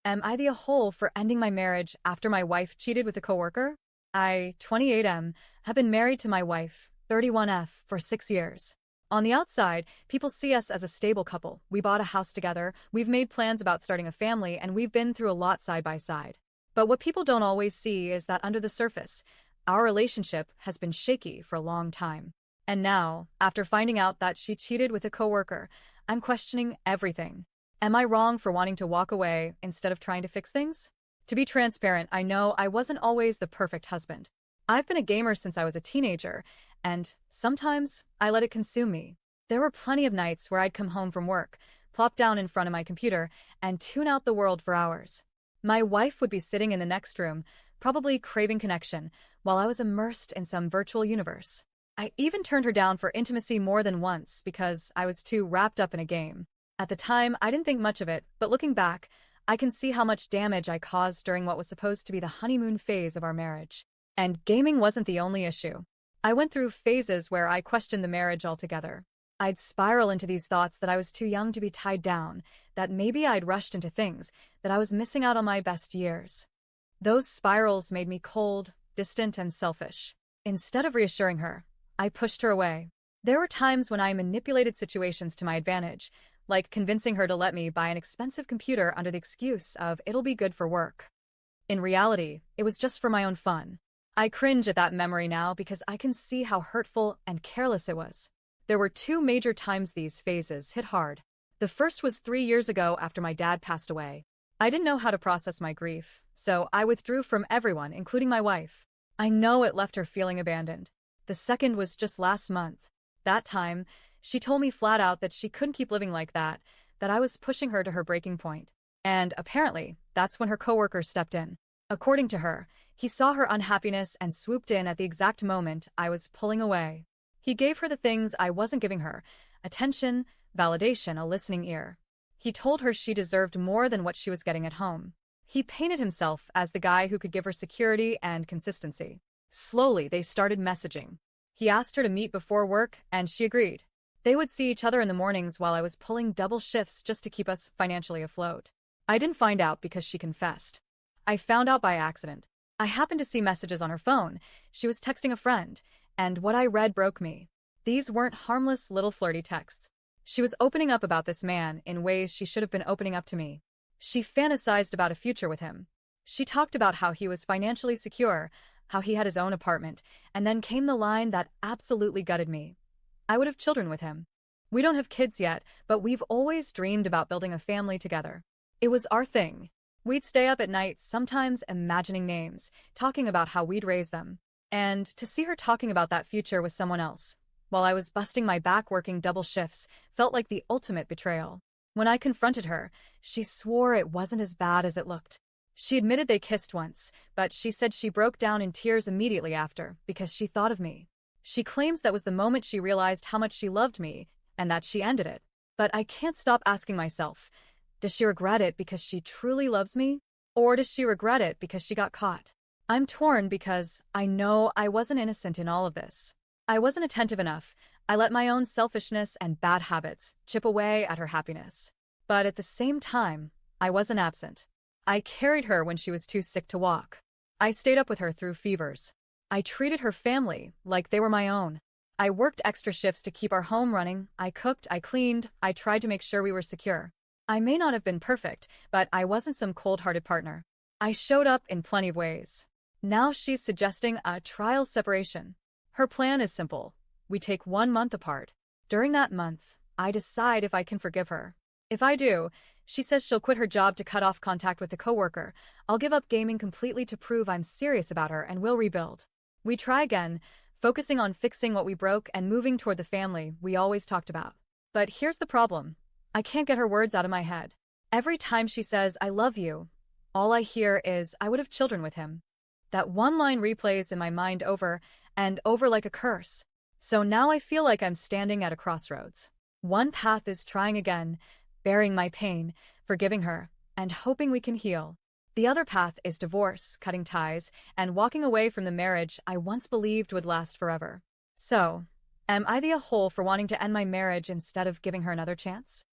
Am I the a-hole for ending my marriage after my wife cheated with a coworker? I, 28M, have been married to my wife, 31F, for 6 years. On the outside, people see us as a stable couple. We bought a house together, we've made plans about starting a family, and we've been through a lot side by side. But what people don't always see is that under the surface, our relationship has been shaky for a long time. And now, after finding out that she cheated with a coworker, I'm questioning everything. Am I wrong for wanting to walk away instead of trying to fix things? To be transparent, I know I wasn't always the perfect husband. I've been a gamer since I was a teenager, and sometimes I let it consume me. There were plenty of nights where I'd come home from work, plop down in front of my computer, and tune out the world for hours. My wife would be sitting in the next room, probably craving connection, while I was immersed in some virtual universe. I even turned her down for intimacy more than once because I was too wrapped up in a game. At the time, I didn't think much of it, but looking back, I can see how much damage I caused during what was supposed to be the honeymoon phase of our marriage. And gaming wasn't the only issue. I went through phases where I questioned the marriage altogether. I'd spiral into these thoughts that I was too young to be tied down, that maybe I'd rushed into things, that I was missing out on my best years. Those spirals made me cold, distant, and selfish. Instead of reassuring her, I pushed her away. There were times when I manipulated situations to my advantage, like convincing her to let me buy an expensive computer under the excuse of it'll be good for work. In reality, it was just for my own fun. I cringe at that memory now because I can see how hurtful and careless it was. There were 2 major times these phases hit hard. The first was 3 years ago after my dad passed away. I didn't know how to process my grief, so I withdrew from everyone, including my wife. I know it left her feeling abandoned. The second was just last month. That time, she told me flat out that she couldn't keep living like that I was pushing her to her breaking point. And apparently, that's when her coworker stepped in. According to her, he saw her unhappiness and swooped in at the exact moment I was pulling away. He gave her the things I wasn't giving her: attention, validation, a listening ear. He told her she deserved more than what she was getting at home. He painted himself as the guy who could give her security and consistency. Slowly, they started messaging. He asked her to meet before work, and she agreed. They would see each other in the mornings while I was pulling double shifts just to keep us financially afloat. I didn't find out because she confessed. I found out by accident. I happened to see messages on her phone. She was texting a friend, and what I read broke me. These weren't harmless little flirty texts. She was opening up about this man in ways she should have been opening up to me. She fantasized about a future with him. She talked about how he was financially secure, how he had his own apartment, and then came the line that absolutely gutted me. I would have children with him. We don't have kids yet, but we've always dreamed about building a family together. It was our thing. We'd stay up at night, sometimes imagining names, talking about how we'd raise them. And to see her talking about that future with someone else, while I was busting my back working double shifts, felt like the ultimate betrayal. When I confronted her, she swore it wasn't as bad as it looked. She admitted they kissed once, but she said she broke down in tears immediately after because she thought of me. She claims that was the moment she realized how much she loved me and that she ended it. But I can't stop asking myself, does she regret it because she truly loves me? Or does she regret it because she got caught? I'm torn because I know I wasn't innocent in all of this. I wasn't attentive enough. I let my own selfishness and bad habits chip away at her happiness. But at the same time, I wasn't absent. I carried her when she was too sick to walk. I stayed up with her through fevers. I treated her family like they were my own. I worked extra shifts to keep our home running. I cooked, I cleaned, I tried to make sure we were secure. I may not have been perfect, but I wasn't some cold-hearted partner. I showed up in plenty of ways. Now she's suggesting a trial separation. Her plan is simple. We take 1 month apart. During that month, I decide if I can forgive her. If I do, she says she'll quit her job to cut off contact with the coworker. I'll give up gaming completely to prove I'm serious about her, and we'll rebuild. We try again, focusing on fixing what we broke and moving toward the family we always talked about. But here's the problem. I can't get her words out of my head. Every time she says, "I love you," all I hear is, "I would have children with him." That one line replays in my mind over and over like a curse. So now I feel like I'm standing at a crossroads. One path is trying again, bearing my pain, forgiving her, and hoping we can heal. The other path is divorce, cutting ties, and walking away from the marriage I once believed would last forever. So, am I the a-hole for wanting to end my marriage instead of giving her another chance?